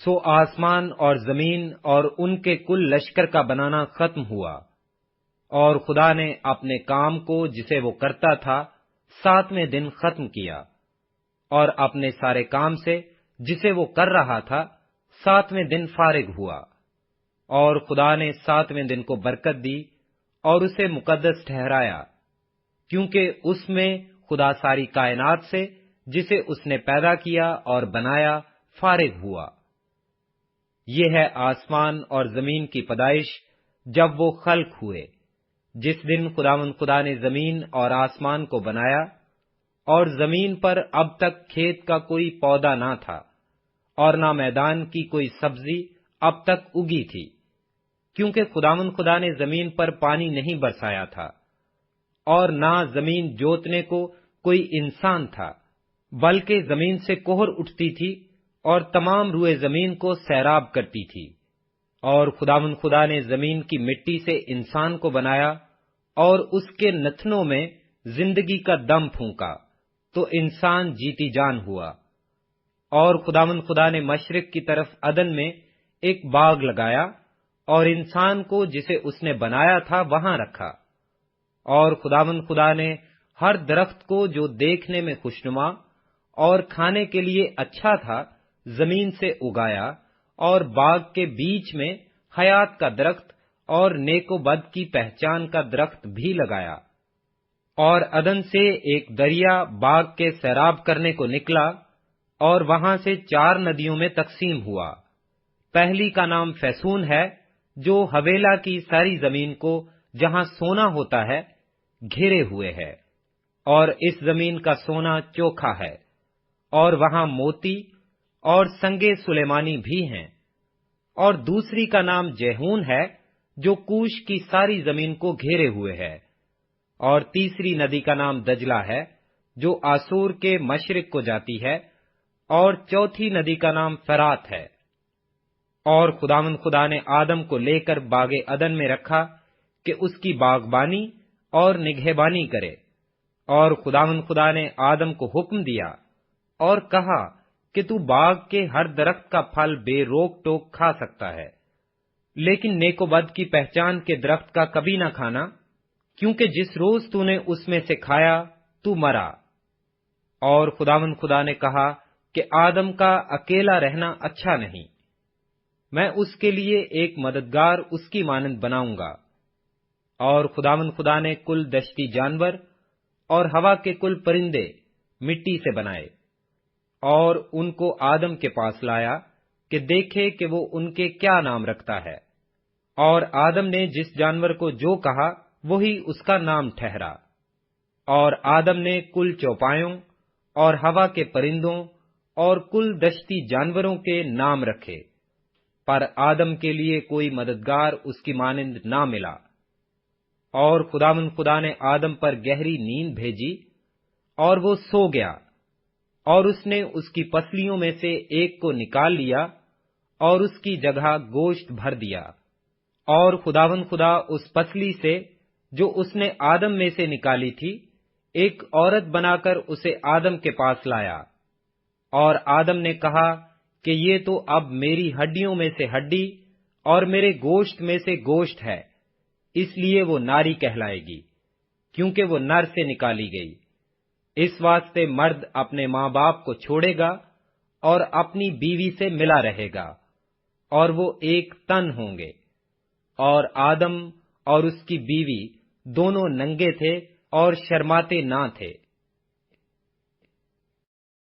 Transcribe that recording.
سو آسمان اور زمین اور ان کے کل لشکر کا بنانا ختم ہوا، اور خدا نے اپنے کام کو جسے وہ کرتا تھا 7ویں دن ختم کیا، اور اپنے سارے کام سے جسے وہ کر رہا تھا 7ویں دن فارغ ہوا۔ اور خدا نے 7ویں دن کو برکت دی اور اسے مقدس ٹھہرایا، کیونکہ اس میں خدا ساری کائنات سے جسے اس نے پیدا کیا اور بنایا فارغ ہوا۔ یہ ہے آسمان اور زمین کی پیدائش جب وہ خلق ہوئے، جس دن خداوند خدا نے زمین اور آسمان کو بنایا، اور زمین پر اب تک کھیت کا کوئی پودا نہ تھا، اور نہ میدان کی کوئی سبزی اب تک اگی تھی، کیونکہ خداوند خدا نے زمین پر پانی نہیں برسایا تھا، اور نہ زمین جوتنے کو کوئی انسان تھا، بلکہ زمین سے کوہر اٹھتی تھی اور تمام روئے زمین کو سیراب کرتی تھی۔ اور خداوند خدا نے زمین کی مٹی سے انسان کو بنایا اور اس کے نتنوں میں زندگی کا دم پھونکا، تو انسان جیتی جان ہوا۔ اور خداوند خدا نے مشرق کی طرف عدن میں ایک باغ لگایا اور انسان کو جسے اس نے بنایا تھا وہاں رکھا۔ اور خداوند خدا نے ہر درخت کو جو دیکھنے میں خوشنما اور کھانے کے لیے اچھا تھا زمین سے اگایا، اور باغ کے بیچ میں حیات کا درخت اور نیک و بد کی پہچان کا درخت بھی لگایا۔ اور عدن سے ایک دریا باغ کے سیراب کرنے کو نکلا، اور وہاں سے 4 ندیوں میں تقسیم ہوا۔ پہلی کا نام فیسون ہے، جو حویلا کی ساری زمین کو جہاں سونا ہوتا ہے گھیرے ہوئے ہے، اور اس زمین کا سونا چوکھا ہے، اور وہاں موتی اور سنگے سلیمانی بھی ہیں۔ اور دوسری کا نام جیہون ہے، جو کوش کی ساری زمین کو گھیرے ہوئے ہے، اور تیسری ندی کا نام دجلہ ہے، جو آسور کے مشرق کو جاتی ہے، اور چوتھی ندی کا نام فرات ہے۔ اور خداوند خدا نے آدم کو لے کر باغ عدن میں رکھا کہ اس کی باغبانی اور نگہبانی کرے۔ اور خداوند خدا نے آدم کو حکم دیا اور کہا کہ تو باغ کے ہر درخت کا پھل بے روک ٹوک کھا سکتا ہے، لیکن نیک و بد کی پہچان کے درخت کا کبھی نہ کھانا، کیونکہ جس روز تو نے اس میں سے کھایا تو مرا۔ اور خداوند خدا نے کہا کہ آدم کا اکیلا رہنا اچھا نہیں، میں اس کے لیے ایک مددگار اس کی مانند بناؤں گا۔ اور خداوند خدا نے کل دشتی جانور اور ہوا کے کل پرندے مٹی سے بنائے، اور ان کو آدم کے پاس لایا کہ دیکھے کہ وہ ان کے کیا نام رکھتا ہے۔ اور آدم نے جس جانور کو جو کہا وہی اس کا نام ٹھہرا۔ اور آدم نے کل چوپایوں اور ہوا کے پرندوں اور کل دشتی جانوروں کے نام رکھے، پر آدم کے لیے کوئی مددگار اس کی مانند نہ ملا۔ اور خداوند خدا نے آدم پر گہری نیند بھیجی، اور وہ سو گیا، اور اس نے اس کی پسلیوں میں سے ایک کو نکال لیا اور اس کی جگہ گوشت بھر دیا۔ اور خداوند خدا اس پسلی سے جو اس نے آدم میں سے نکالی تھی ایک عورت بنا کر اسے آدم کے پاس لایا۔ اور آدم نے کہا کہ یہ تو اب میری ہڈیوں میں سے ہڈی اور میرے گوشت میں سے گوشت ہے، اس لیے وہ ناری کہلائے گی، کیونکہ وہ نر سے نکالی گئی۔ اس واسطے مرد اپنے ماں باپ کو چھوڑے گا اور اپنی بیوی سے ملا رہے گا، اور وہ ایک تن ہوں گے۔ اور آدم اور اس کی بیوی دونوں ننگے تھے اور شرماتے نہ تھے۔